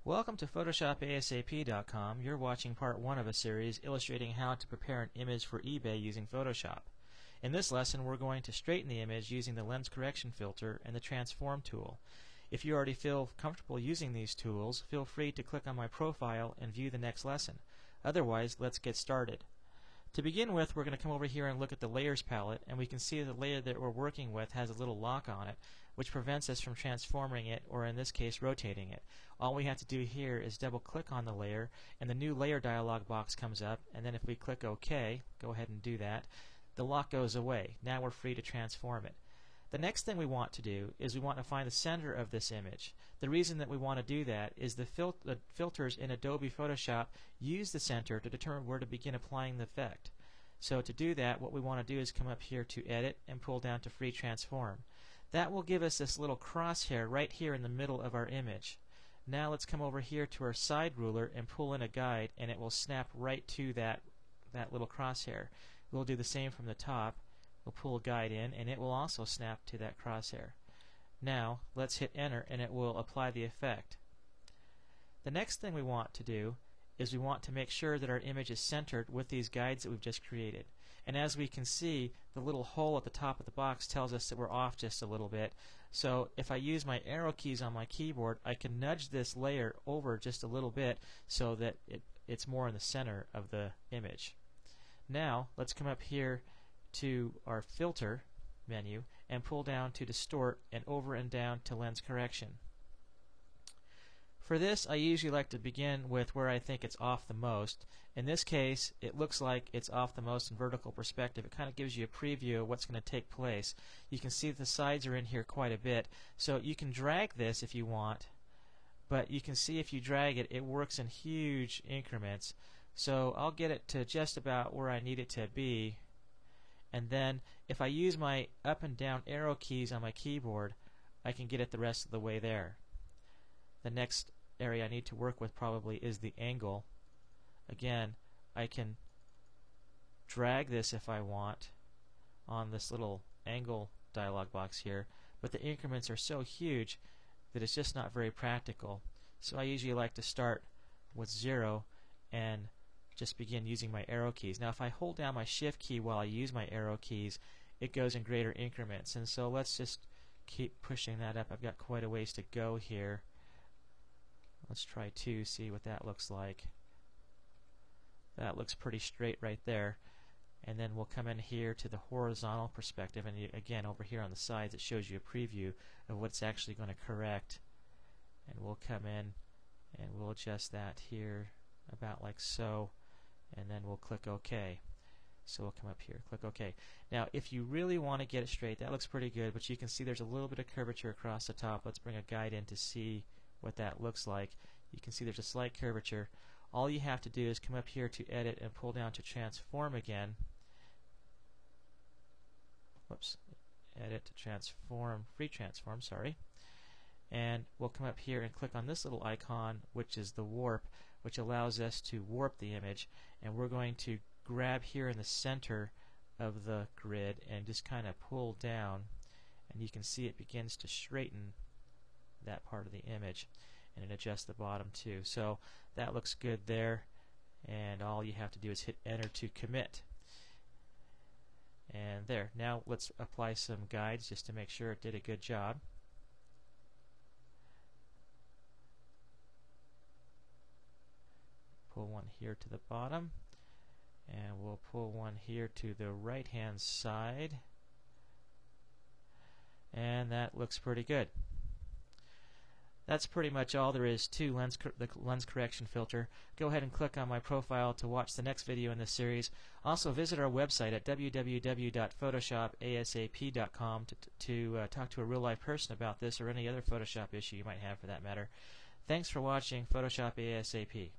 Welcome to PhotoshopASAP.com. You're watching part 1 of a series illustrating how to prepare an image for eBay using Photoshop. In this lesson, we're going to straighten the image using the lens correction filter and the transform tool. If you already feel comfortable using these tools, feel free to click on my profile and view the next lesson. Otherwise, let's get started. To begin with, we're going to come over here and look at the layers palette, and we can see the layer that we're working with has a little lock on it, which prevents us from transforming it, or in this case rotating it. All we have to do here is double click on the layer, and the new layer dialog box comes up, and then if we click OK, go ahead and do that, the lock goes away. Now we're free to transform it. The next thing we want to do is we want to find the center of this image. The reason that we want to do that is the filters in Adobe Photoshop use the center to determine where to begin applying the effect. So to do that, what we want to do is come up here to Edit and pull down to Free Transform. That will give us this little crosshair right here in the middle of our image. Now let's come over here to our side ruler and pull in a guide, and it will snap right to that little crosshair. We'll do the same from the top. We'll pull a guide in, and it will also snap to that crosshair. Now, let's hit enter, and it will apply the effect. The next thing we want to do is we want to make sure that our image is centered with these guides that we've just created. And as we can see, the little hole at the top of the box tells us that we're off just a little bit. So if I use my arrow keys on my keyboard, I can nudge this layer over just a little bit so that it's more in the center of the image. Now, let's come up here to our filter menu and pull down to distort and over and down to lens correction. For this, I usually like to begin with where I think it's off the most. In this case, it looks like it's off the most in vertical perspective. It kind of gives you a preview of what's going to take place. You can see the sides are in here quite a bit, so you can drag this if you want, but you can see if you drag it, it works in huge increments. So I'll get it to just about where I need it to be, and then if I use my up and down arrow keys on my keyboard, I can get it the rest of the way there. The next area I need to work with probably is the angle. Again, I can drag this if I want on this little angle dialog box here, but the increments are so huge that it's just not very practical. So I usually like to start with 0 and just begin using my arrow keys. Now if I hold down my shift key while I use my arrow keys, it goes in greater increments, and so let's just keep pushing that up. I've got quite a ways to go here. Let's try 2, see what that looks like. That looks pretty straight right there. And then we'll come in here to the horizontal perspective, and again over here on the sides it shows you a preview of what's actually going to correct. And we'll come in and we'll adjust that here about like so, and then we'll click OK. So we'll come up here, click OK. Now if you really want to get it straight, that looks pretty good, but you can see there's a little bit of curvature across the top. Let's bring a guide in to see what that looks like. You can see there's a slight curvature. All you have to do is come up here to Edit and pull down to Transform again. Whoops. Edit to Transform, Free Transform, sorry. And we'll come up here and click on this little icon, which is the warp, which allows us to warp the image, and we're going to grab here in the center of the grid and just kind of pull down, and you can see it begins to straighten that part of the image, and it adjusts the bottom too. So that looks good there, and all you have to do is hit enter to commit. And there. Now let's apply some guides just to make sure it did a good job. Pull one here to the bottom, and we'll pull one here to the right hand side, and that looks pretty good. That's pretty much all there is to the lens correction filter. Go ahead and click on my profile to watch the next video in this series. Also visit our website at www.photoshopasap.com to talk to a real life person about this or any other Photoshop issue you might have for that matter. Thanks for watching Photoshop ASAP.